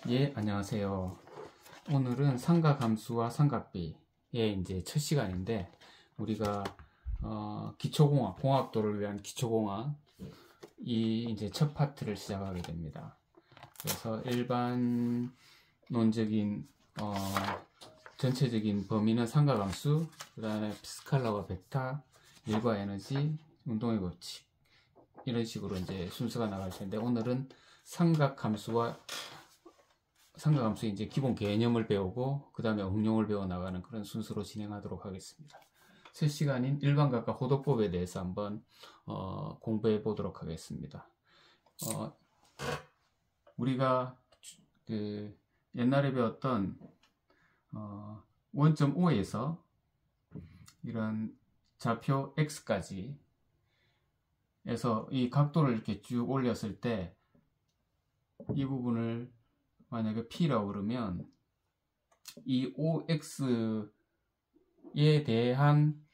예, 안녕하세요. 오늘은 삼각함수와 삼각비의 이제 첫 시간인데, 우리가 기초공학, 공학도를 위한 기초공학 이 이제 첫 파트를 시작하게 됩니다. 그래서 일반론적인 전체적인 범위는 삼각함수, 그 다음에 스칼라와 벡터, 일과 에너지, 운동의 법칙 이런 식으로 이제 순서가 나갈 텐데, 오늘은 삼각함수의 이제 기본 개념을 배우고 그 다음에 응용을 배워 나가는 그런 순서로 진행하도록 하겠습니다. 첫 시간인 일반각과 호도법에 대해서 한번 공부해 보도록 하겠습니다. 우리가 그 옛날에 배웠던 원점 O에서 이런 좌표 X까지 에서 이 각도를 이렇게 쭉 올렸을 때 이 부분을 만약에 P라고 그러면 이 OX에 대한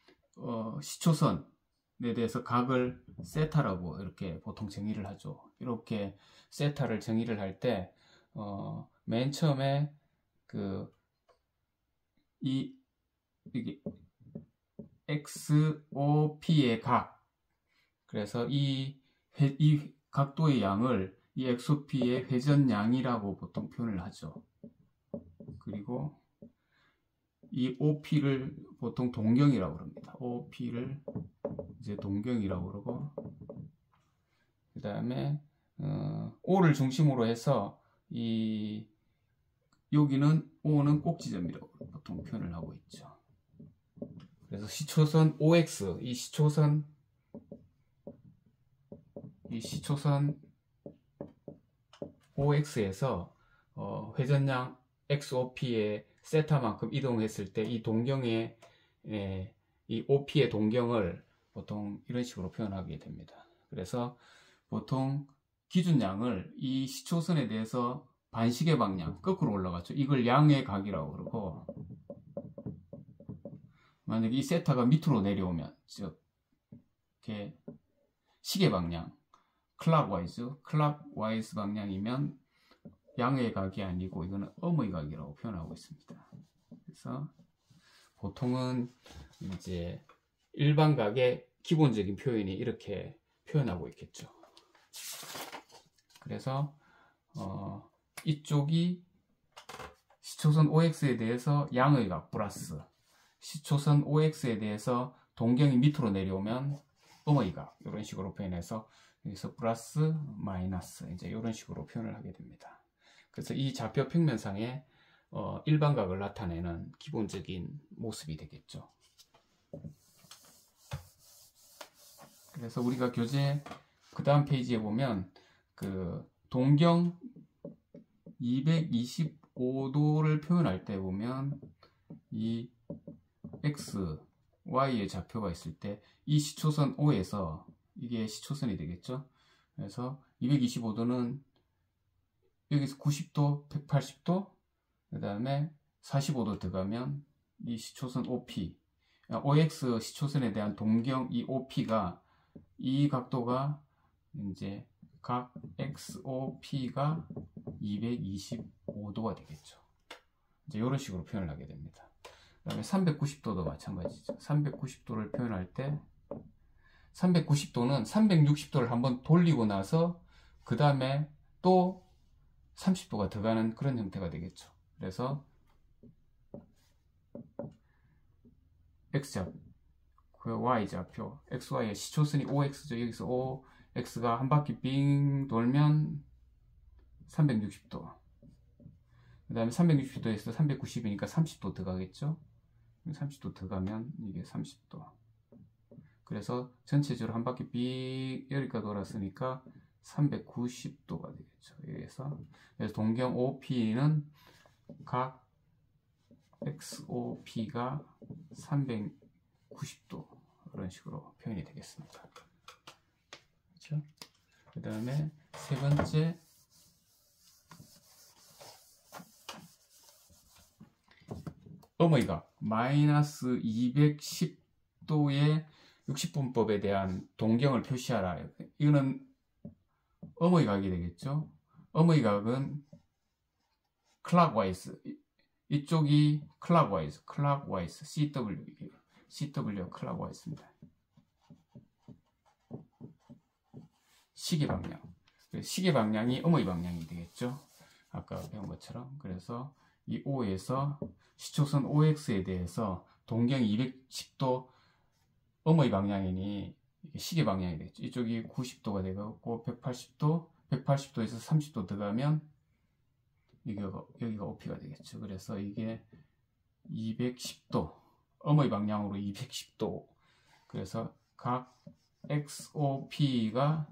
시초선에 대해서 각을 세타라고 이렇게 보통 정의를 하죠. 이렇게 세타를 정의를 할 때 맨 처음에 이게 XOP의 각, 그래서 이 각도의 양을 이 XOP의 회전량이라고 보통 표현을 하죠. 그리고 이 OP를 보통 동경이라고 합니다. OP를 이제 동경이라고 그러고, 그 다음에 O를 중심으로 해서 여기는 O는 꼭지점이라고 보통 표현을 하고 있죠. 그래서 시초선 OX, 이 시초선 OX에서 회전량 XOP의 세타만큼 이동했을 때 이 동경의 이 OP의 동경을 보통 이런 식으로 표현하게 됩니다. 그래서 보통 기준량을 이 시초선에 대해서 반시계 방향 거꾸로 올라갔죠. 이걸 양의 각이라고 그러고, 만약에 이 세타가 밑으로 내려오면, 즉 이렇게 시계 방향 클락와이즈 방향이면 양의 각이 아니고 이거는 음의 각이라고 표현하고 있습니다. 그래서 보통은 이제 일반각의 기본적인 표현이 이렇게 표현하고 있겠죠. 그래서 이쪽이 시초선 OX에 대해서 양의 각 플러스, 시초선 OX에 대해서 동경이 밑으로 내려오면 음의 각, 이런 식으로 표현해서 여기서 플러스 마이너스 이제 이런 식으로 표현을 하게 됩니다. 그래서 이 좌표 평면상에 일반각을 나타내는 기본적인 모습이 되겠죠. 그래서 우리가 교재 그 다음 페이지에 보면 그 동경 225도를 표현할 때 보면 이 X, Y의 좌표가 있을 때 이 시초선 O에서 이게 시초선이 되겠죠. 그래서 225도는 여기서 90도, 180도, 그 다음에 45도 들어가면 이 시초선 OP, OX 시초선에 대한 동경 이 OP가, 이 각도가 이제 각 XOP가 225도가 되겠죠. 이제 이런 식으로 표현을 하게 됩니다. 그 다음에 390도도 마찬가지죠. 390도를 표현할 때 390도는 360도를 한번 돌리고 나서 그 다음에 또 30도가 들어가는 그런 형태가 되겠죠. 그래서 X좌표, Y좌표, XY의 시초선이 OX죠. 여기서 OX가 한 바퀴 빙 돌면 360도, 그 다음에 360도에서 390이니까 30도 들어가겠죠. 30도 들어가면 이게 30도. 그래서 전체적으로 한 바퀴 빙 여기까지 돌았으니까 390도가 되겠죠. 그래서 동경 OP는 각 XOP가 390도 이런 식으로 표현이 되겠습니다. 그렇죠? 그 다음에 세 번째, 음의 각 마이너스 210도의 60분법에 대한 동경을 표시하라. 이거는 음의 각이 되겠죠. 음의 각은 clockwise. 이쪽이 clockwise, CW, clockwise,입니다. 시계 방향. 시계 방향이 음의 방향이 되겠죠. 아까 배운 것처럼. 그래서 이 O에서 시초선 OX에 대해서 동경이 210도 음의 방향이니 시계 방향이 되겠죠. 이쪽이 90도가 되고 180도에서 30도 들어가면 여기가 OP가 되겠죠. 그래서 이게 210도, 음의 방향으로 210도. 그래서 각 XOP가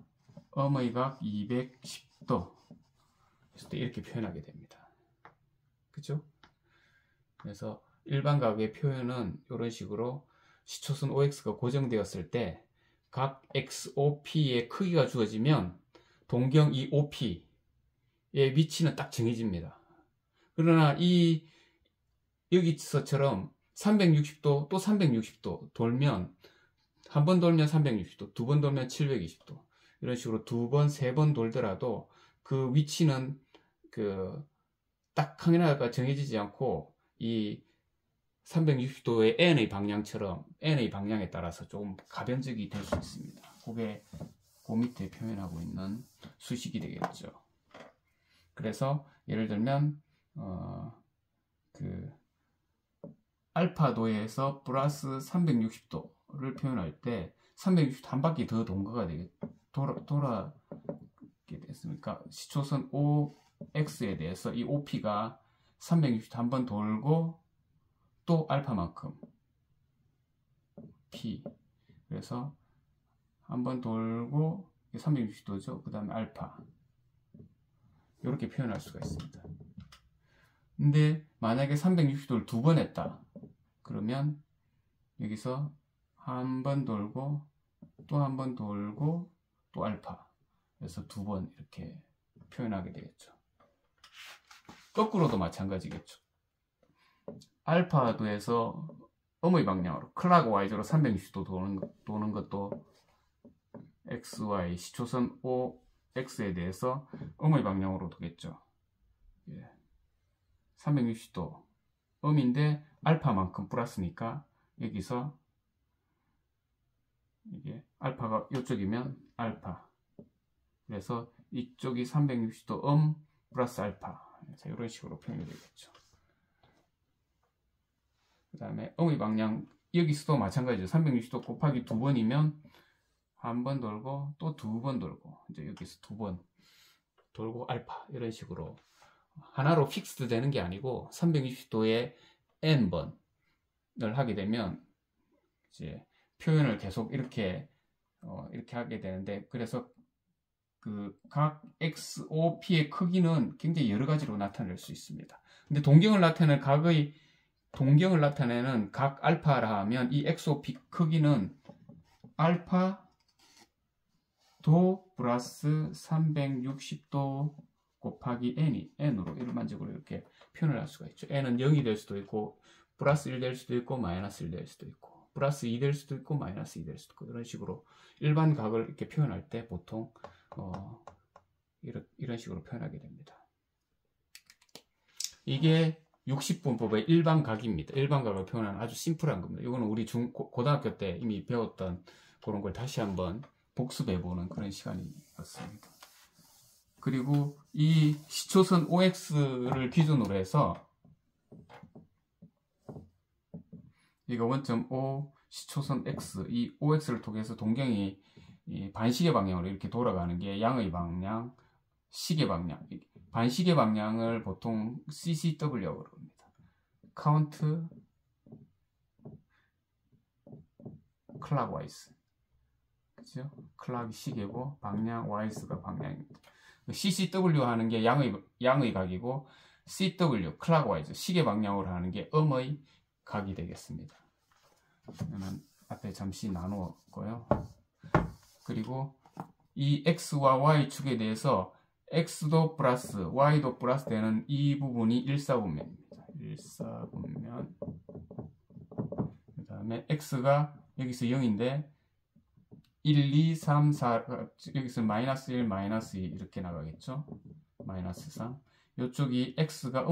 음의 각 210도. 그래서 이렇게 표현하게 됩니다. 그죠? 그래서 일반 각의 표현은 이런 식으로 시초선 OX가 고정되었을 때 각 XOP의 크기가 주어지면 동경 이 OP의 위치는 딱 정해집니다. 그러나 여기서처럼 360도 또 360도 돌면 한 번 돌면 360도, 두 번 돌면 720도 이런 식으로 두 번, 세 번 돌더라도 그 위치는 딱 하나가 정해지지 않고 이 360도의 N의 방향처럼 N의 방향에 따라서 조금 가변적이 될 수 있습니다. 그게 그 밑에 표현하고 있는 수식이 되겠죠. 그래서 예를 들면 알파도에서 플러스 360도를 표현할 때 360도 한 바퀴 더 돌아게 됐으니까 시초선 OX에 대해서 이 OP가 360도 한 번 돌고 또 알파만큼 P. 그래서 한 번 돌고 360도죠. 그 다음에 알파. 이렇게 표현할 수가 있습니다. 근데 만약에 360도를 두 번 했다. 그러면 여기서 한 번 돌고 또 한 번 돌고 또 알파. 그래서 두 번 이렇게 표현하게 되겠죠. 거꾸로도 마찬가지겠죠. 알파도에서 음의 방향으로 클락와이즈로 360도 도는 것도 XY 시초선 OX에 대해서 음의 방향으로 도겠죠. 360도 음인데 알파만큼 플러스니까 여기서 이게 알파가 이쪽이면 알파. 그래서 이쪽이 360도 플러스 알파. 그래서 이런 식으로 표현이 되겠죠. 그 다음에 음의 방향 여기서도 마찬가지죠. 360도 곱하기 두 번이면 한 번 돌고 또 두 번 돌고 이제 여기서 두 번 돌고 알파 이런 식으로 하나로 픽스드 되는 게 아니고 360도에 n번을 하게 되면 이제 표현을 계속 이렇게 하게 되는데 그래서 각 XOP의 크기는 굉장히 여러 가지로 나타낼 수 있습니다. 근데 동경을 나타내는 각 알파라 하면 이 XOP 크기는 알파 도 플러스 360도 곱하기 n으로 일반적으로 이렇게 표현을 할 수가 있죠. n은 0이 될 수도 있고 플러스 1 될 수도 있고 마이너스 1 될 수도 있고 플러스 2 될 수도 있고 마이너스 2 될 수도 있고 이런 식으로 일반 각을 이렇게 표현할 때 보통 이런 식으로 표현하게 됩니다. 이게 60분법의 일반 각입니다. 일반 각을 표현하는 아주 심플한 겁니다. 이거는 우리 고등학교 때 이미 배웠던 그런 걸 다시 한번 복습해보는 그런 시간이었습니다. 그리고 이 시초선 OX를 기준으로 해서 이거 원점 O 시초선 X 이 OX를 통해서 동경이 이 반시계 방향으로 이렇게 돌아가는 게 양의 방향, 시계 방향. 반시계 방향을 보통 CCW라고 합니다. Count Clockwise. 그죠? 클락이 시계고 방향 Wise가 방향입니다. CCW 하는 게 양의 각이고 CW Clockwise 시계 방향으로 하는 게 음의 각이 되겠습니다. 그러면 앞에 잠시 나누었고요. 그리고 이 X와 Y 축에 대해서 X도 플러스 Y도 플러스 되는 이 부분이 일사분면입니다. 일사분면. 그 다음에 X가 여기서 0인데 1, 2, 3, 4 여기서 마이너스 1, 마이너스 2 이렇게 나가겠죠. 마이너스 3. 이쪽이 x가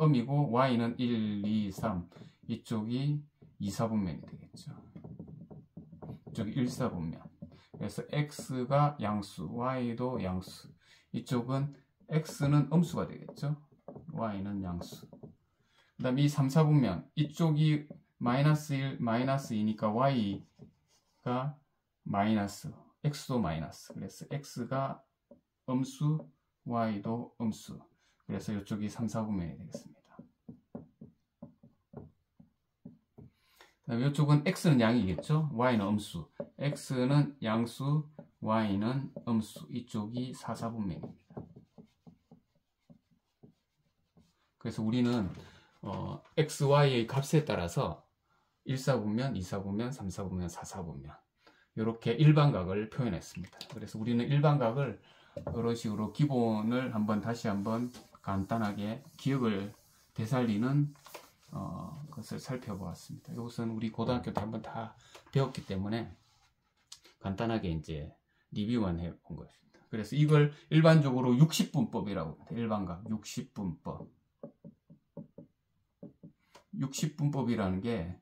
음이고 y는 1, 2, 3 이쪽이 2, 4분면이 되겠죠. 이쪽이 1, 4분면. 그래서 x가 양수, y도 양수. 이쪽은 x는 음수가 되겠죠. y는 양수. 그 다음에 이 3, 4분면 이쪽이 마이너스 1, 마이너스 2니까 y가 마이너스, x도 마이너스. 그래서 x가 음수, y도 음수. 그래서 이쪽이 3, 4분면이 되겠습니다. 그 다음에 이쪽은 x는 양이겠죠. y는 음수. x는 양수, y는 음수. 이쪽이 4, 4분면입니다. 그래서 우리는 x, y의 값에 따라서 1, 4분면, 2, 4분면, 3, 4분면, 4, 4분면 이렇게 일반각을 표현했습니다. 그래서 우리는 일반각을 이런 식으로 기본을 다시 한번 간단하게 기억을 되살리는 것을 살펴보았습니다. 이것은 우리 고등학교 때 한번 다 배웠기 때문에 간단하게 이제 리뷰만 해본 것입니다. 그래서 이걸 일반적으로 60분법이라고 합니다. 일반각 60분법. 60분법이라는 게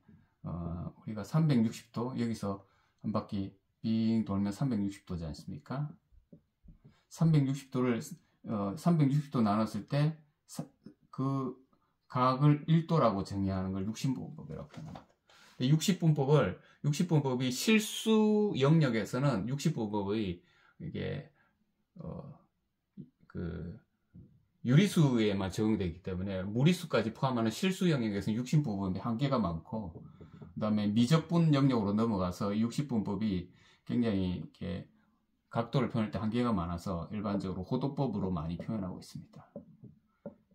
우리가 360도 여기서 한 바퀴 빙 돌면 360도지 않습니까? 360도를 360도 나눴을 때 그 각을 1도라고 정의하는 걸 60분법이라고 표현합니다. 60분법이 실수 영역에서는 60분법의 이게 유리수에만 적용되기 때문에 무리수까지 포함하는 실수 영역에서는 60분법이 한계가 많고, 그 다음에 미적분 영역으로 넘어가서 60분법이 굉장히 이렇게 각도를 표현할 때 한계가 많아서 일반적으로 호도법으로 많이 표현하고 있습니다.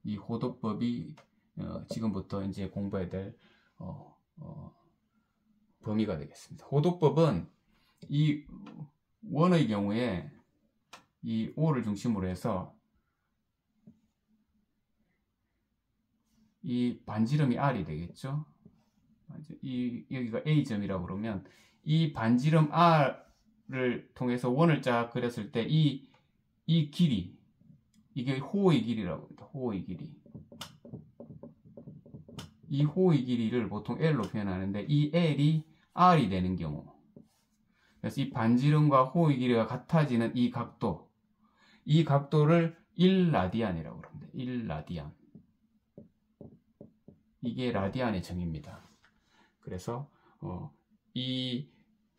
이 호도법이 지금부터 이제 공부해야 될 범위가 되겠습니다. 호도법은 이 원의 경우에 이 O를 중심으로 해서 이 반지름이 R이 되겠죠. 여기가 A점이라고 그러면 이 반지름 R을 통해서 원을 쫙 그렸을 때 이 길이, 이게 호의 길이라고 합니다. 호의 길이. 이 호의 길이를 보통 L로 표현하는데 이 L이 R이 되는 경우, 그래서 이 반지름과 호의 길이가 같아지는 이 각도를 1라디안이라고 합니다. 1라디안. 이게 라디안의 정의입니다. 그래서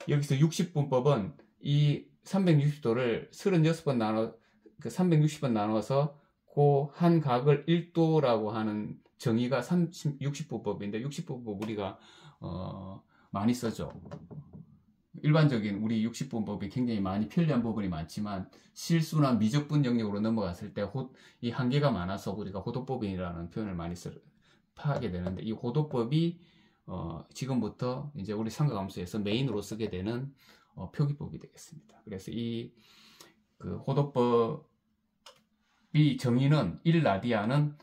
여기서 60분법은 이 360도를 36번 360번 나눠서 그 한 각을 1도라고 하는 정의가 60분법인데 60분법 우리가 많이 쓰죠. 일반적인 우리 60분법이 굉장히 많이 편리한 부분이 많지만 실수나 미적분 영역으로 넘어갔을 때 이 한계가 많아서 우리가 호도법이라는 표현을 많이 하게 되는데, 이 호도법이 지금부터 이제 우리 삼각함수에서 메인으로 쓰게 되는 표기법이 되겠습니다. 그래서 이 호도법이 정의는 1라디안은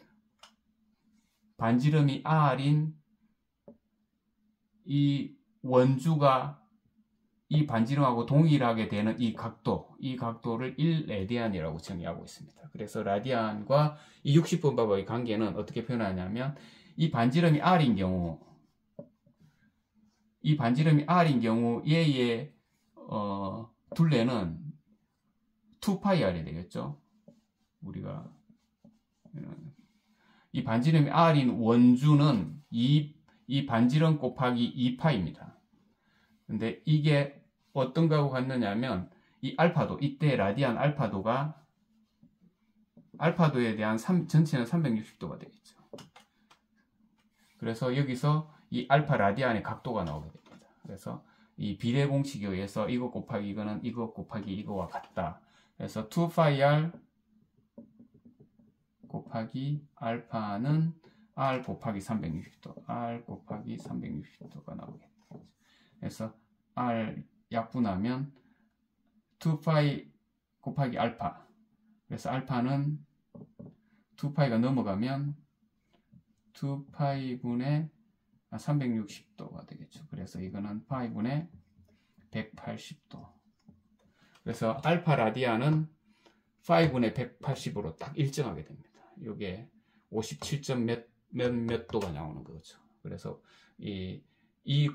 반지름이 R인 이 원주가 이 반지름하고 동일하게 되는 이 각도를 1라디안이라고 정의하고 있습니다. 그래서 라디안과 이 60분법의 관계는 어떻게 표현하냐면, 이 반지름이 R인 경우 얘의 둘레는 2πr이 되겠죠. 우리가 이 반지름이 R인 원주는 이 반지름 곱하기 2π입니다. 근데 이게 어떤 거하고 같느냐면 이 알파도, 이때 라디안 알파도에 대한 전체는 360도가 되겠죠. 그래서 여기서 이 알파 라디안의 각도가 나오게 됩니다. 그래서 이 비례 공식에 의해서 이거 곱하기 이거는 이거 곱하기 이거와 같다. 그래서 2πr 곱하기 알파는 R 곱하기 360도, R 곱하기 360도가 나오겠죠. 그래서 R 약분하면 2π 곱하기 알파. 그래서 알파는 2π가 넘어가면 2π분의 360도가 되겠죠. 그래서 이거는 파이분의 180도. 그래서 알파 라디안은 파이분의 180으로 딱 일정하게 됩니다. 요게 57점 몇 도가 나오는 거죠. 그래서 이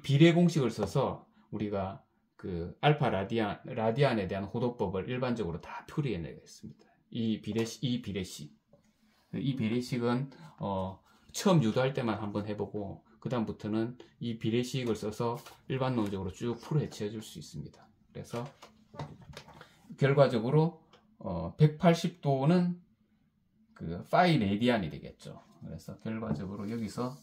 비례 공식을 써서 우리가 그 알파 라디안에 대한 호도법을 일반적으로 다 표리해내겠습니다. 이 비례식은 처음 유도할 때만 한번 해보고 그 다음부터는 이 비례식을 써서 일반론적으로 쭉 풀어헤쳐 줄 수 있습니다. 그래서 결과적으로 180도는 그 파이 레디안이 되겠죠. 그래서 결과적으로 여기서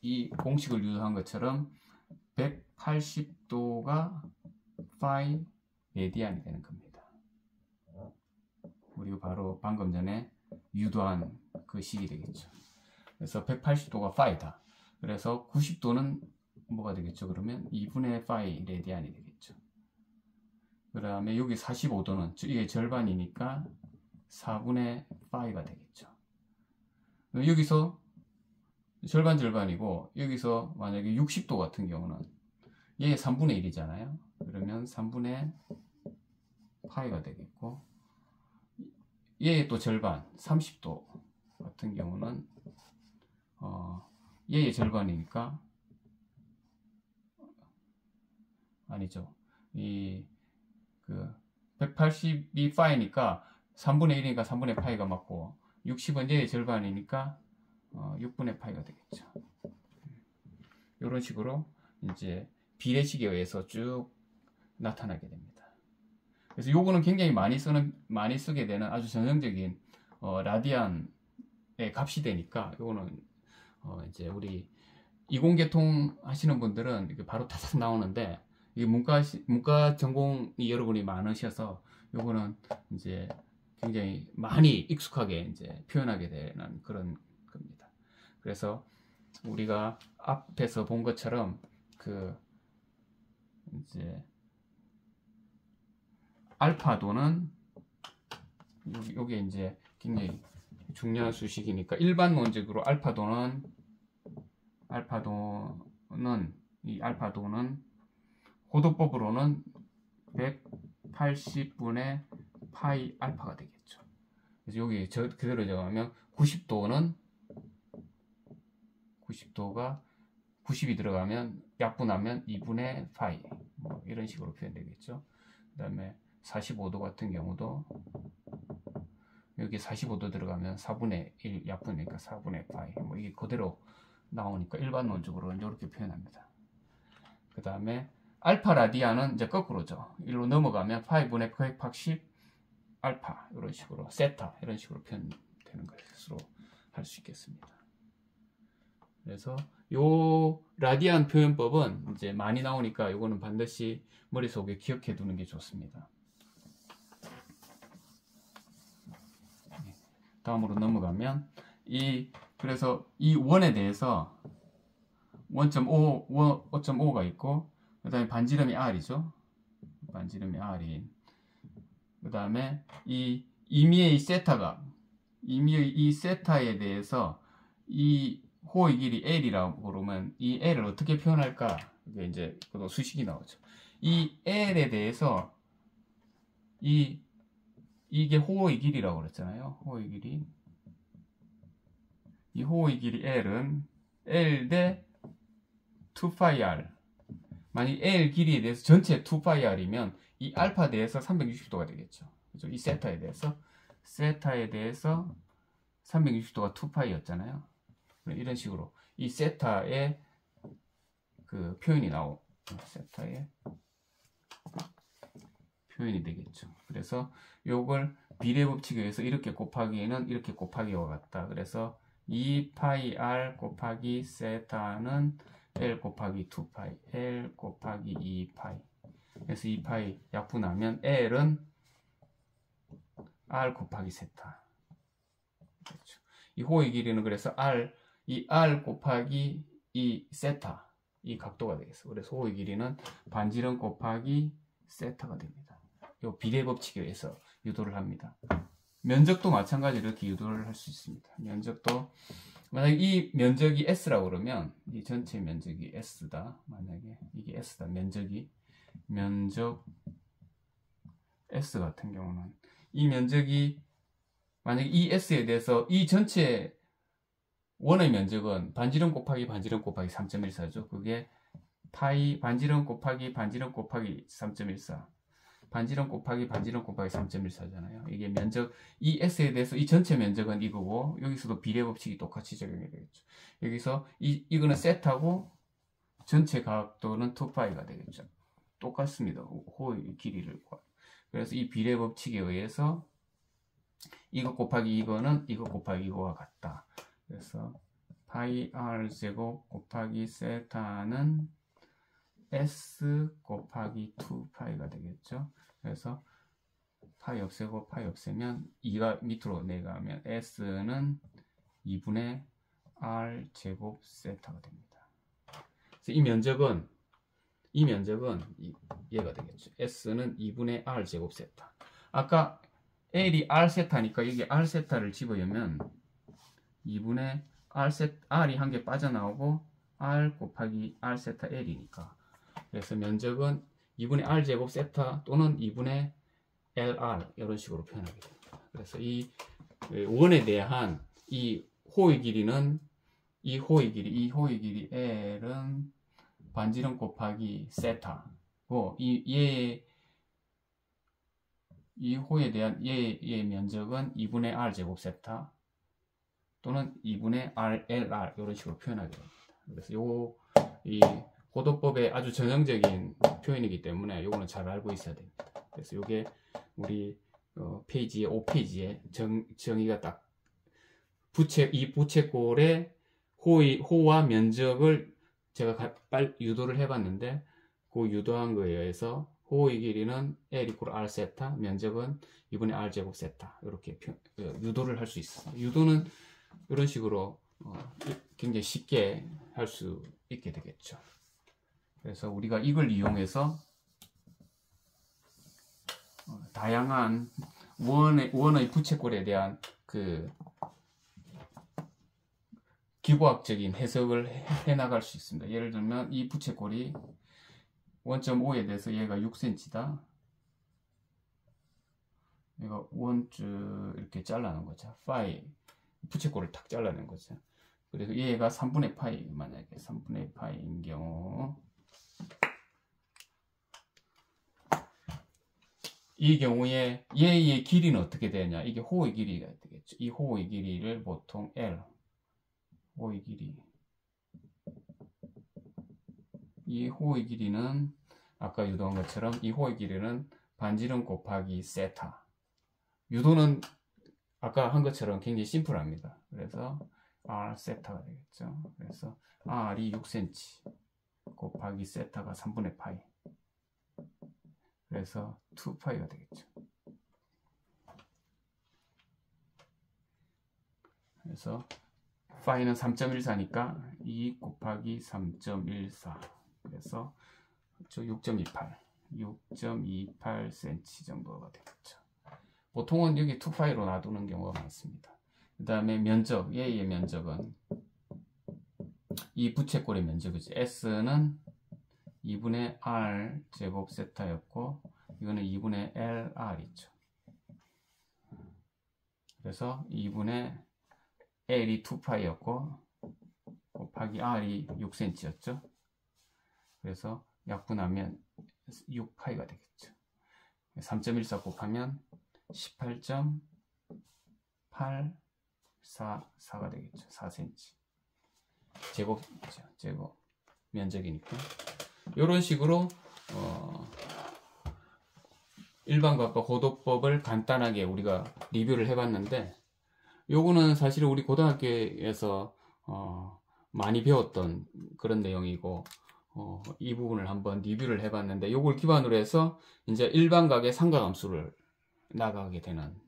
이 공식을 유도한 것처럼 180도가 파이 레디안이 되는 겁니다. 우리가 바로 방금 전에 유도한 그 식이 되겠죠. 그래서 180도가 파이다. 그래서 90도는 뭐가 되겠죠? 그러면 2분의 파이 레디안이 되겠죠. 그 다음에 여기 45도는 이게 절반이니까 4분의 파이가 되겠죠. 여기서 절반이고 여기서 만약에 60도 같은 경우는 얘 3분의 1이잖아요. 그러면 3분의 파이가 되겠고 얘의 또 절반 30도 같은 경우는 얘의 절반이니까 아니죠. 이 그 180이 파이니까 3분의 1이니까 3분의 파이가 맞고 60은 얘의 절반이니까 6분의 파이가 되겠죠. 이런 식으로 이제 비례식에 의해서 쭉 나타나게 됩니다. 그래서 요거는 굉장히 많이 쓰게 되는 아주 전형적인 라디안의 값이 되니까 요거는 이제 우리 이공계통 하시는 분들은 이렇게 바로 타닥 나오는데 이 문과 전공이 여러분이 많으셔서 요거는 이제 굉장히 많이 익숙하게 이제 표현하게 되는 그런 겁니다. 그래서 우리가 앞에서 본 것처럼 그 이제 알파도는 요게 이제 굉장히 중요한 수식이니까 일반론적으로 알파도는 호도법으로는 180분의 파이 알파가 되겠죠. 그래서 여기 그대로 적으면 90도가 90이 들어가면 약분하면 2분의 파이 뭐 이런 식으로 표현되겠죠. 그 다음에 45도 같은 경우도 여기 45도 들어가면 4분의 1 약분이니까 4분의 파이 뭐 이게 그대로 나오니까 일반론적으로는 이렇게 표현합니다. 그 다음에 알파 라디안은 이제 거꾸로죠. 일로 넘어가면 파이분의 180 알파 이런 식으로 세타 이런 식으로 표현되는 것으로 할 수 있겠습니다. 그래서 요 라디안 표현법은 이제 많이 나오니까 요거는 반드시 머릿속에 기억해 두는 게 좋습니다. 다음으로 넘어가면 그래서 이 원에 대해서 5.5가 있고 그 다음에 반지름이 R이죠. 반지름이 R인 그 다음에 이 임의의 임의의 이 세타에 대해서 이 호의 길이 L이라고 그러면 이 L을 어떻게 표현할까? 이게 이제 또 수식이 나오죠. 이 L에 대해서 이게 호의 길이라고 그랬잖아요. 호의 길이. 이 호의 길이 L은 L 대 2πr. 만약 L 길이에 대해서 전체 2πr이면 이 알파에 대해서 360도가 되겠죠. 그죠? 이 세타에 대해서 360도가 2π였잖아요. 이런 식으로 이 세타의 그 표현이 세타의 표현이 되겠죠. 그래서 요걸 비례 법칙에 의해서 이렇게 곱하기에는 이렇게 곱하기와 같다. 그래서 2πr 곱하기 세타는 L 곱하기 2π, L 곱하기 2π. 그래서 2π 약분하면 L은 R 곱하기 세타. 그렇죠. 이 호의 길이는 그래서 이 R 곱하기 이 세타, 이 각도가 되겠어. 그래서 호의 길이는 반지름 곱하기 세타가 됩니다. 이 비례 법칙에 의해서 유도를 합니다. 면적도 마찬가지로 이렇게 유도를 할 수 있습니다. 면적도 만약에 이 면적이 S라고 그러면 이 전체 면적이 S다. 만약에 이게 S다. 면적 S 같은 경우는 이 면적이 만약에 이 S에 대해서 이 전체 원의 면적은 반지름 곱하기 반지름 곱하기 3.14죠. 그게 파이 반지름 곱하기 반지름 곱하기 3.14 반지름 곱하기 반지름 곱하기 3.14잖아요. 이게 면적 이 S에 대해서 이 전체 면적은 이거고 여기서도 비례 법칙이 똑같이 적용이 되겠죠. 여기서 이거는 세타고 전체 각도는 2파이가 되겠죠. 똑같습니다. 호의 길이를 구하. 그래서 이 비례 법칙에 의해서 이거 곱하기 이거는 이거 곱하기 이거와 같다. 그래서 파이 r 제곱 곱하기 세타는 s 곱하기 2파이가 되겠죠. 그래서 파이 없애고 파이 없애면 2가 밑으로 내려가면 s는 2분의 r 제곱 세타가 됩니다. 그래서 이 면적은 얘가 되겠죠. s는 2분의 r 제곱 세타. 아까 l이 r 세타니까 여기 r 세타를 집어넣으면 2분의 r이 한 개 빠져나오고 r 곱하기 r 세타 l이니까 그래서 면적은 2분의 r 제곱 세타 또는 2분의 lr 이런 식으로 표현하게 됩니다. 그래서 이 원에 대한 이 호의 길이는 이 호의 길이 l은 반지름 곱하기 세타고 이 호에 대한 얘의 면적은 2분의 r 제곱 세타 또는 2분의 LR 이런 식으로 표현하게 됩니다. 그래서 이 고도법의 아주 전형적인 표현이기 때문에 요거는 잘 알고 있어야 됩니다. 그래서 요게 우리 페이지에 5페이지에 정의가 딱 이 부채꼴의 호와 면적을 제가 유도를 해봤는데 그 유도한 거에 의해서 호의 길이는 L 이퀄 R 세타, 면적은 2분의 R 제곱 세타 이렇게 유도를 할 수 있어요. 유도는 이런 식으로 굉장히 쉽게 할 수 있게 되겠죠. 그래서 우리가 이걸 이용해서 다양한 원의 부채꼴에 대한 그 기고학적인 해석을 해나갈 수 있습니다. 예를 들면 이 부채꼴이 1.5에 대해서 얘가 6cm다. 얘가 원줄 이렇게 잘라놓은 거죠. 파이 부채꼴을 탁 잘라낸 거죠. 그래서 얘가 3분의 파이, 만약에 3분의 파이인 경우 이 경우에 얘의 길이는 어떻게 되냐? 이게 호의 길이가 되겠죠. 이 호의 길이를 보통 L 호의 길이 이 호의 길이는 아까 유도한 것처럼 이 호의 길이는 반지름 곱하기 세타. 유도는 아까 한 것처럼 굉장히 심플합니다. 그래서 R 세타가 되겠죠. 그래서 R이 6cm 곱하기 세타가 3분의 파이. 그래서 2파이가 되겠죠. 그래서 파이는 3.14니까 2 곱하기 3.14. 그래서 6.28cm 정도가 되겠죠. 보통은 여기 2파이로 놔두는 경우가 많습니다. 그 다음에 면적, 얘의 면적은 이 부채꼴의 면적이죠. S는 2분의 R 제곱 세타였고 이거는 2분의 LR이죠. 그래서 2분의 L이 2파이였고 곱하기 R이 6cm였죠. 그래서 약분하면 6파이가 되겠죠. 3.14 곱하면 18.844가 되겠죠. 4cm. 제곱 면적이니까. 이런 식으로 일반과학과 고도법을 간단하게 우리가 리뷰를 해봤는데, 요거는 사실 우리 고등학교에서 많이 배웠던 그런 내용이고, 이 부분을 한번 리뷰를 해봤는데, 요걸 기반으로 해서 이제 일반각의 삼각함수를 나가게 되는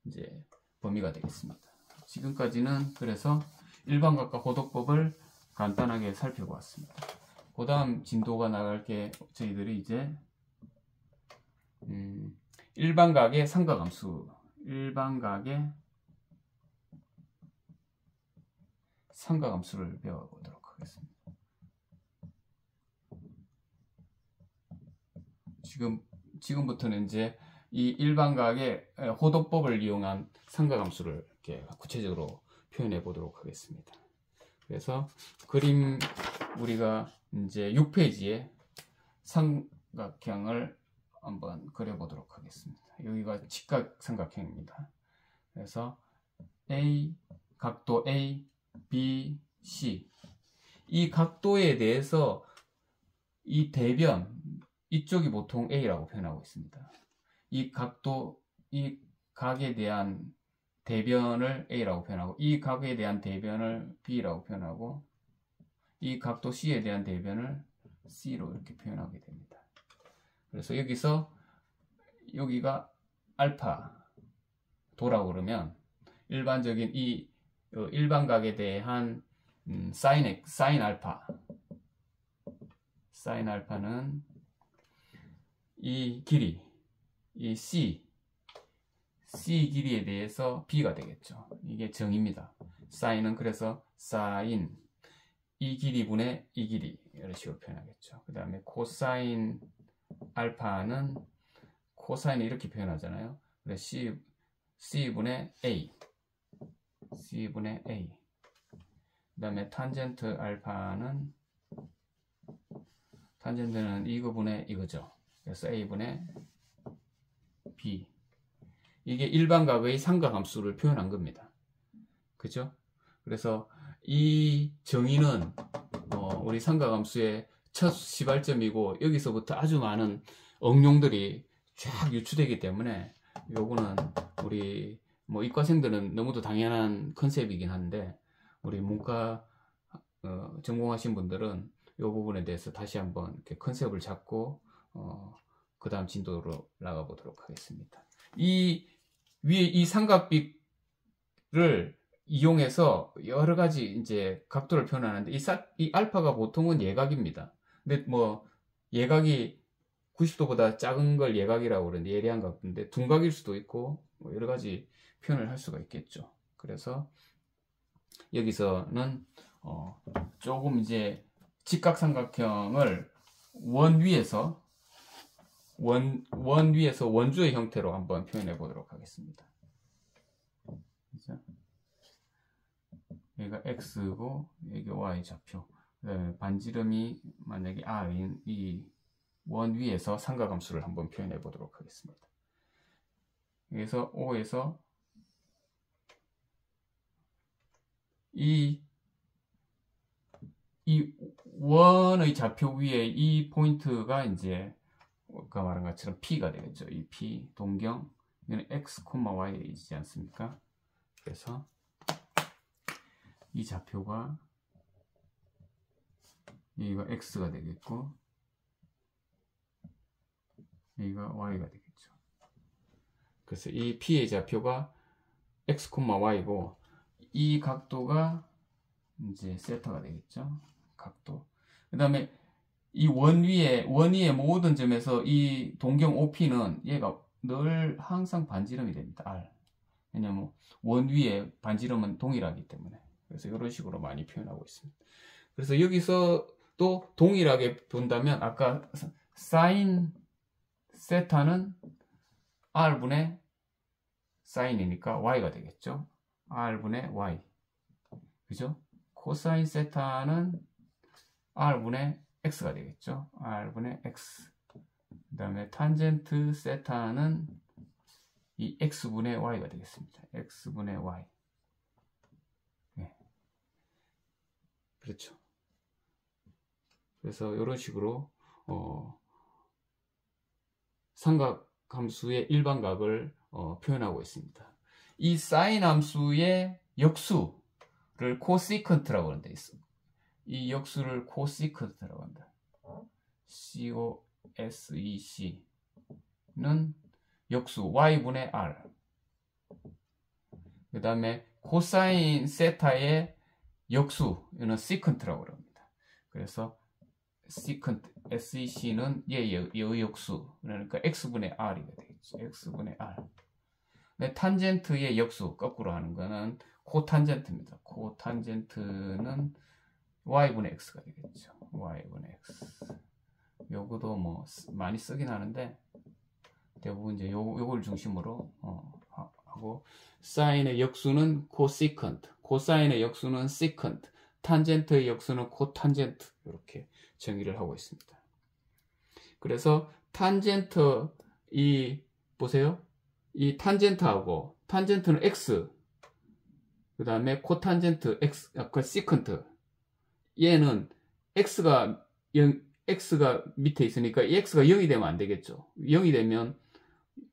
이제 범위가 되겠습니다. 지금까지는 그래서 일반각과 고도법을 간단하게 살펴보았습니다. 그 다음 진도가 나갈 게 저희들이 이제 일반각의 삼각함수, 일반각의 삼각함수를 배워보도록 하겠습니다. 지금부터는 이제 이 일반각의 호도법을 이용한 삼각함수를 이렇게 구체적으로 표현해 보도록 하겠습니다. 그래서 그림 우리가 이제 6페이지에 삼각형을 한번 그려보도록 하겠습니다. 여기가 직각 삼각형입니다. 그래서 각도 A, B, C 이 각도에 대해서 이 대변 이쪽이 보통 A라고 표현하고 있습니다. 이 각도, 이 각에 대한 대변을 A라고 표현하고 이 각에 대한 대변을 B라고 표현하고 이 각도 C에 대한 대변을 C로 이렇게 표현하게 됩니다. 그래서 여기가 알파도라고 그러면 일반적인 이 일반각에 대한 사인 알파는 이 길이, 이 C 길이에 대해서 B가 되겠죠. 이게 정입니다. 사인은 그래서 사인 이 길이분의 이 길이 이런 식으로 표현하겠죠. 그 다음에 코사인 알파는 코사인을 이렇게 표현하잖아요. 그래서 C분의 A 그 다음에 탄젠트 알파는 탄젠트는 이거분의 이거죠. 그래서 A분의 B 이게 일반각의 삼각함수를 표현한 겁니다. 그죠? 그래서 이 정의는 우리 삼각함수의 첫 시발점이고 여기서부터 아주 많은 응용들이 쫙 유추되기 때문에 요거는 우리 이과생들은 너무도 당연한 컨셉이긴 한데 우리 문과 전공하신 분들은 이 부분에 대해서 다시 한번 이렇게 컨셉을 잡고 그 다음 진도로 나가 보도록 하겠습니다. 이 위에 이 삼각비를 이용해서 여러 가지 이제 각도를 표현하는데 이 알파가 보통은 예각입니다. 근데 예각이 90도보다 작은 걸 예각이라고 그러는데 예리한 각도인데 둔각일 수도 있고 여러 가지 표현을 할 수가 있겠죠. 그래서 여기서는 조금 이제 직각삼각형을 원 위에서 원주의 형태로 한번 표현해 보도록 하겠습니다. 그죠? 여기가 X고 여기 Y 좌표. 그다음에 반지름이 만약에 R인 이 원 위에서 삼각함수를 한번 표현해 보도록 하겠습니다. 여기서 O에서 이 원의 좌표 위에 이 포인트가 이제 아까 말한 것처럼 P가 되겠죠. 이 P 동경 이거는 X, Y이지 않습니까? 그래서 이 좌표가 여기가 X가 되겠고 여기가 Y가 되겠죠. 그래서 이 P의 좌표가 X, Y고 이 각도가 이제 세타가 되겠죠. 각도. 그 다음에 이 원위의 모든 점에서 이 동경 OP는 얘가 늘 항상 반지름이 됩니다. R. 왜냐면 원위의 반지름은 동일하기 때문에. 그래서 이런 식으로 많이 표현하고 있습니다. 그래서 여기서도 동일하게 본다면 아까 사인 세타는 R분의 사인이니까 Y가 되겠죠. R분의 Y. 그죠? 코사인 세타는 R분의 X가 되겠죠. R분의 X. 그 다음에 탄젠트 세타는 이 X분의 Y가 되겠습니다. X분의 Y. 네. 그렇죠. 그래서 이런 식으로 삼각함수의 일반각을 표현하고 있습니다. 이 사인 함수의 역수를 코시컨트라고 하는데 있어. 이 역수를 코시컨트라고 한다. COSEC는 역수 y분의 r. 그 다음에 코사인 세타의 역수, 이는 시컨트라고 합니다. 그래서 시컨트, SEC는 얘의 역수, 그러니까 x분의 r이 되겠죠. x분의 r. 네, 탄젠트의 역수, 거꾸로 하는 거는 코탄젠트입니다. 코탄젠트는 y분의 x가 되겠죠. y분의 x. 요거도 많이 쓰긴 하는데 대부분 이제 요걸 중심으로 하고, 사인의 역수는 코시컨트, 코사인의 역수는 시컨트, 탄젠트의 역수는 코탄젠트, 이렇게 정의를 하고 있습니다. 그래서 탄젠트, 보세요. 이 탄젠트하고, 탄젠트는 x, 그 다음에 코탄젠트 x, 시컨트, 얘는 x가 밑에 있으니까 이 x가 0이 되면 안 되겠죠. 0이 되면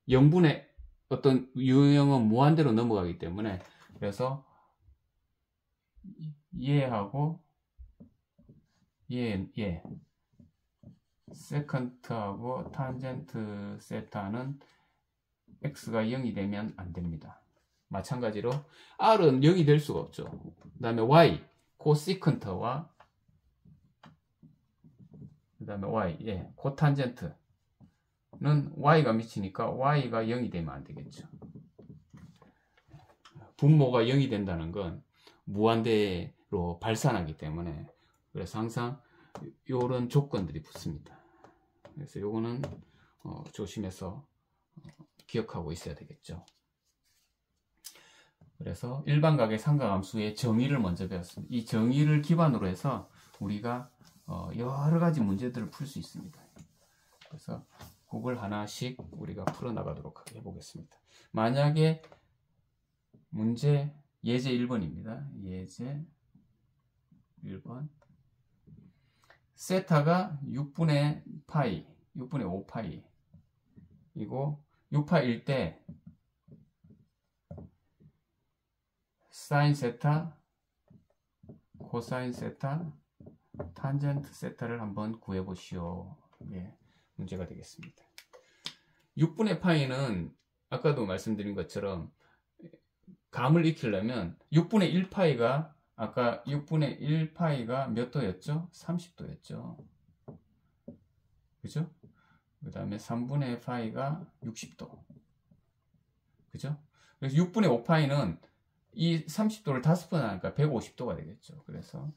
0분의 어떤 유형은 무한대로 넘어가기 때문에, 그래서 얘하고 얘 세컨트하고 탄젠트 세타는 x가 0이 되면 안 됩니다. 마찬가지로 r은 0이 될 수가 없죠. 그 다음에 y 코시컨트와 그 다음에 y 코탄젠트는 y가 미치니까 y가 0이 되면 안 되겠죠. 분모가 0이 된다는 건 무한대로 발산하기 때문에, 그래서 항상 이런 조건들이 붙습니다. 그래서 요거는 조심해서 기억하고 있어야 되겠죠. 그래서 일반각의 삼각함수의 정의를 먼저 배웠습니다. 이 정의를 기반으로 해서 우리가 여러 가지 문제들을 풀 수 있습니다. 그래서 그걸 하나씩 우리가 풀어나가도록 해보겠습니다. 만약에 문제 예제 1번입니다. 예제 1번. 세타가 6분의 파이, 6분의 5파이 이고 6파일 때 사인 세타, 코사인 세타, 탄젠트 세타를 한번 구해보시오. 예, 문제가 되겠습니다. 6분의 파이는 아까도 말씀드린 것처럼 감을 익히려면 6분의 1파이가 아까 6분의 1파이가 몇 도였죠? 30도였죠. 그죠? 그 다음에 3분의 파이가 60도. 그죠? 그래서 6분의 5파이는 이 30도를 5번 하니까 150도가 되겠죠. 그래서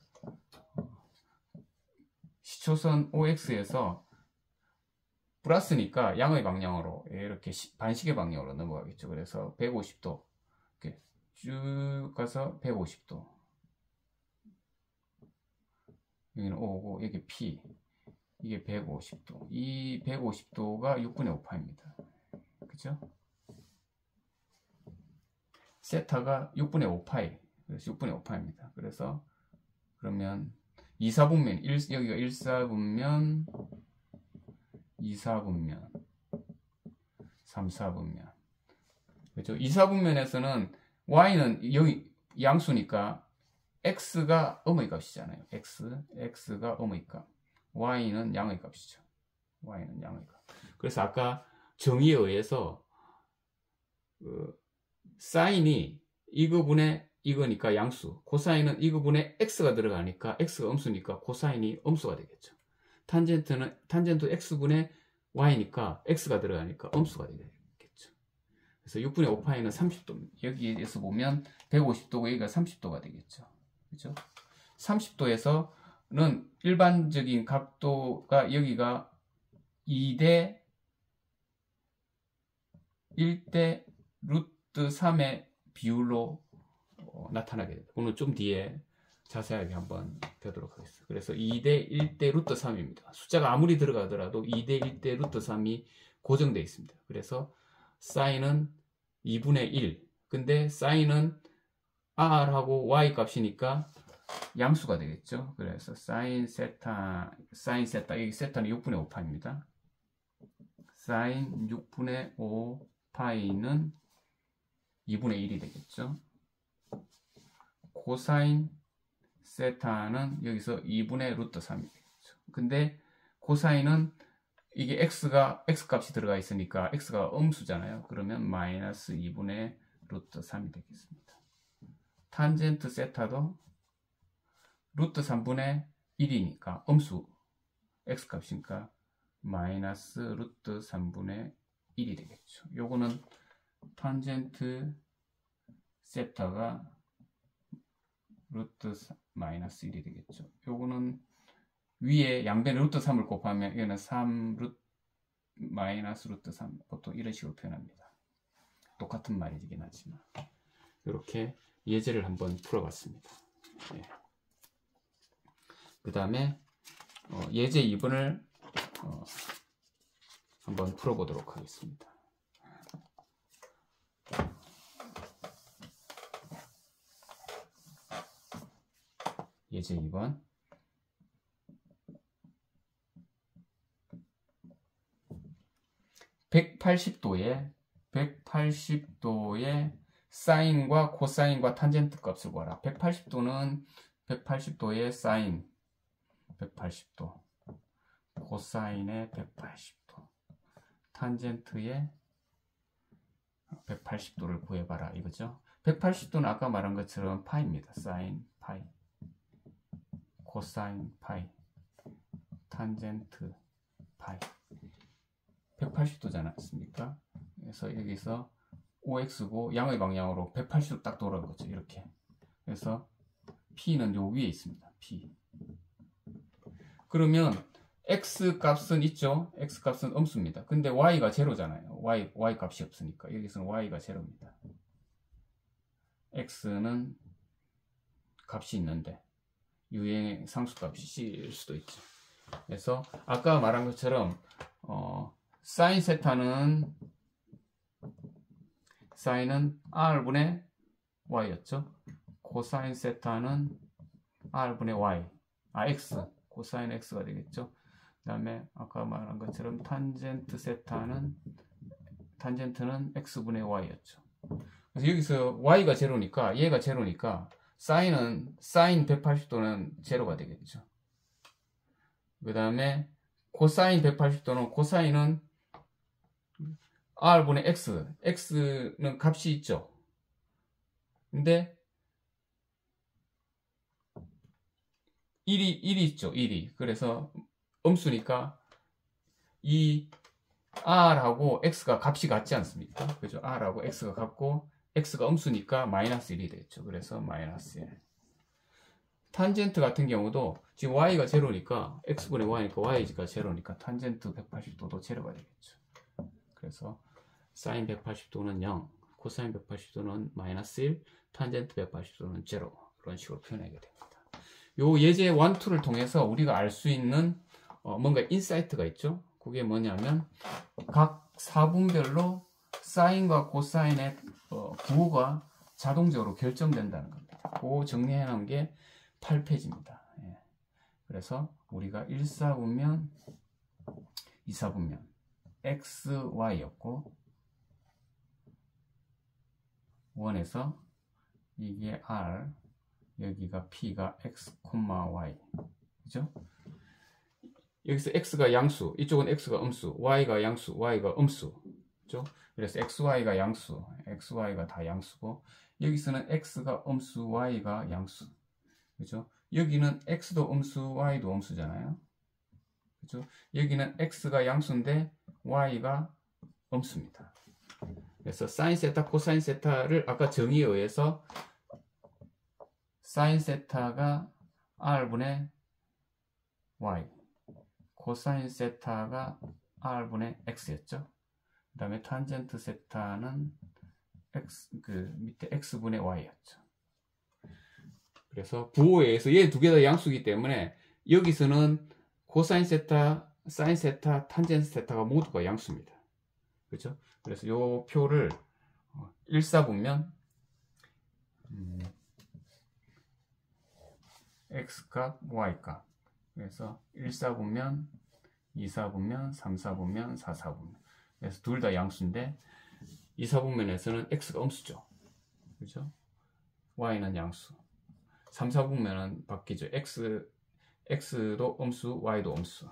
시초선 OX에서 플러스니까 양의 방향으로 이렇게 반시계 방향으로 넘어가겠죠. 그래서 150도 이렇게 쭉 가서 150도, 여기는 O고 여기 P, 이게 150도, 이 150도가 6분의 5파입니다. 그죠? 세타가 6분의 5파이, 그래서 6분의 5파입니다. 그래서 그러면 2, 4분면, 여기가 1, 4분면, 2, 4분면, 3, 4분면. 그렇죠? 2, 4분면에서는 y는 여기 양수니까 x가 음의 값이잖아요. x가 음의 값, y는 양의 값이죠. y는 양의 값. 그래서 아까 정의에 의해서 사인이 이거분의 이거니까 양수, 코사인은 이거분의 x가 들어가니까 x가 음수니까 코사인이 음수가 되겠죠. 탄젠트 x분의 y니까 x가 들어가니까 음수가 되겠죠. 그래서 6분의 5파이는 30도, 여기에서 보면 150도고 여기가 30도가 되겠죠. 그죠? 30도에서는 일반적인 각도가 여기가 2대 1대 루트 3의 비율로 나타나게 됩니다. 오늘 좀 뒤에 자세하게 한번 뵈도록 하겠습니다. 그래서 2대 1대 루트 3입니다. 숫자가 아무리 들어가더라도 2대 1대 루트 3이 고정되어 있습니다. 그래서 사인은 2분의 1. 근데 사인은 r하고 y 값이니까 양수가 되겠죠. 그래서 사인 세타, 여기 세타는 6분의 5파입니다. 사인 6분의 5파이는 2분의 1이 되겠죠. 코사인 세타는 여기서 2분의 루트 3이 되겠죠. 근데 코사인은 이게 x 값이 들어가 있으니까 x가 음수잖아요. 그러면 마이너스 2분의 루트 3이 되겠습니다. 탄젠트 세타도 루트 3분의 1이니까 음수 x 값이니까 마이너스 루트 3분의 1이 되겠죠. 요거는 탄젠트 세타가 루트 마이너스 1이 되겠죠. 요거는 위에 양변에 루트 3을 곱하면 이거는 3 루트 마이너스 루트 3 보통 이런 식으로 표현합니다. 똑같은 말이긴 하지만 이렇게 예제를 한번 풀어봤습니다. 예. 그 다음에 예제 2번을 한번 풀어보도록 하겠습니다. 예제 2번. (180도의) 사인과 코사인과 탄젠트 값을 구하라. 180도의 사인 180도, 코사인의 180도, 탄젠트의 180도를 구해봐라 이거죠. 180도는 아까 말한 것처럼 파이입니다. 사인 파이, 코사인 파이, 탄젠트 파이. 180도잖아 않습니까? 그래서 여기서 OX고 양의 방향으로 180도 딱 돌아온 거죠. 이렇게. 그래서 P는 요 위에 있습니다. P. 그러면 X 값은 있죠? X 값은 음수입니다. 근데 Y가 제로잖아요. Y 값이 없으니까. 여기서는 Y가 제로입니다. X는 값이 있는데 유행의 상수값이 C일 수도 있죠. 그래서 아까 말한 것처럼 사인 세타는 사인은 R분의 Y였죠. 코사인 세타는 R분의 Y, X, 코사인 X가 되겠죠. 그 다음에 아까 말한 것처럼 탄젠트는 X분의 Y였죠. 그래서 여기서 Y가 제로니까, 얘가 제로니까 사인 180도는 제로가 되겠죠. 그 다음에 코사인 180도는 코사인은 R분의 X, X는 값이 있죠. 근데 1이 있죠. 1이. 그래서 음수니까 이 R하고 X가 값이 같지 않습니까? 그죠? R하고 X가 같고 X가 음수니까 마이너스 1이 되겠죠. 그래서 마이너스 1. 탄젠트 같은 경우도 지금 Y가 제로니까 X분의 Y니까 Y가 제로니까 탄젠트 180도도 제로가 되겠죠. 그래서 사인 180도는 0, 코사인 180도는 마이너스 1, 탄젠트 180도는 제로. 그런 식으로 표현하게 됩니다. 요 예제 1, 2를 통해서 우리가 알 수 있는 뭔가 인사이트가 있죠. 그게 뭐냐면 각 사분별로 사인과 코사인의 부호가 자동적으로 결정된다는 겁니다. 그거 정리해 놓은 게 8페이지입니다. 예. 그래서 우리가 1사분면, 2사분면 XY였고 1에서 이게 R, 여기가 P가 X, Y. 그죠? 여기서 X가 양수, 이쪽은 X가 음수, Y가 양수, Y가 음수. 그죠? 그래서 XY가 양수, XY가 다 양수고, 여기서는 X가 음수, Y가 양수. 그죠? 여기는 X도 음수, Y도 음수잖아요. 그죠? 여기는 X가 양수인데, Y가 음수입니다. 그래서 사인 세타, 코사인 세타를 아까 정의에 의해서 사인 세타가 R분의 Y, 코사인 세타가 R분의 X였죠. 그 다음에 탄젠트 세타는 밑에 X분의 Y였죠. 그래서 부호에 의해서 얘 두 개 다 양수이기 때문에 여기서는 코사인 세타, 사인 세타, 탄젠트 세타가 모두가 양수입니다. 그렇죠? 그래서 요 표를 1사분면 X값, Y값. 그래서 1사분면, 2사분면, 3사분면, 4사분면. 그래서 둘 다 양수인데 2사분면에서는 X가 음수죠. 그죠? Y는 양수. 3사분면은 바뀌죠. X도 음수, Y도 음수.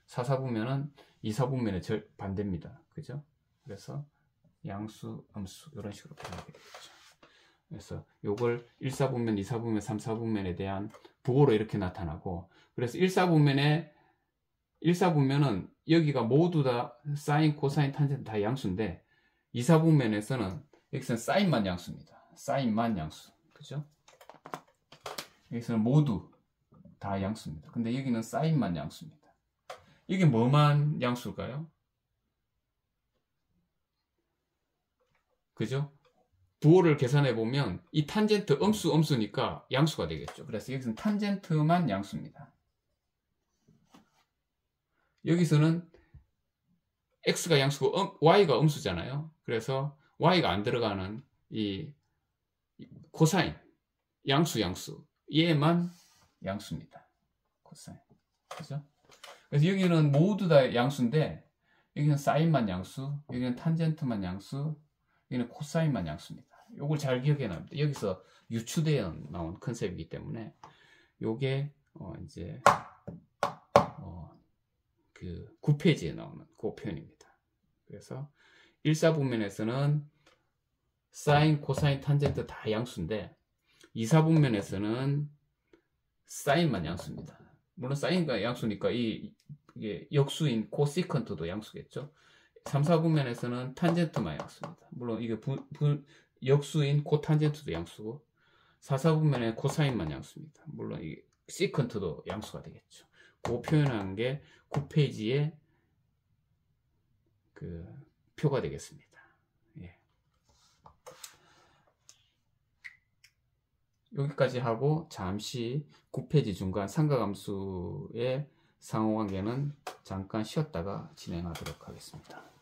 4사분면은 2사분면의 반대입니다. 그죠? 그래서 양수, 음수 이런 식으로 표현하게 되겠죠. 그래서 요걸 1사분면, 2사분면, 3사분면에 대한 부호로 이렇게 나타나고, 그래서 1사분면은 여기가 모두 다 사인, 코사인, 탄젠트 다 양수인데 2사분면에서는 여기서는 사인만 양수입니다. 사인만 양수. 그죠? 여기서는 모두 다 양수입니다. 근데 여기는 사인만 양수입니다. 이게 뭐만 양수일까요? 그죠? 부호를 계산해 보면 이 탄젠트 음수니까 양수가 되겠죠. 그래서 여기서는 탄젠트만 양수입니다. 여기서는 x가 양수고 y가 음수잖아요. 그래서 y가 안 들어가는 이 코사인 양수 얘만 양수입니다. 코사인. 그죠? 그래서 여기는 모두 다 양수인데 여기는 사인만 양수, 여기는 탄젠트만 양수, 여기는 코사인만 양수입니다. 요걸 잘 기억해 놔야 여기서 유추되어 나온 컨셉이기 때문에 요게 이제 그 9페이지에 나오는 그 표현입니다. 그래서 1사분면에서는 사인, 코사인, 탄젠트 다 양수인데 2사분면에서는 사인만 양수입니다. 물론 사인과 양수니까 이게 역수인 코시컨트도 양수겠죠. 3사분면에서는 탄젠트만 양수입니다. 물론 이게 역수인 코탄젠트도 양수고 4사분면에 코사인만 양수입니다. 물론 이 시컨트도 양수가 되겠죠. 그 표현한 게 9페이지에 그 표가 되겠습니다. 예. 여기까지 하고 잠시 9페이지 중간 삼각함수의 상호관계는 잠깐 쉬었다가 진행하도록 하겠습니다.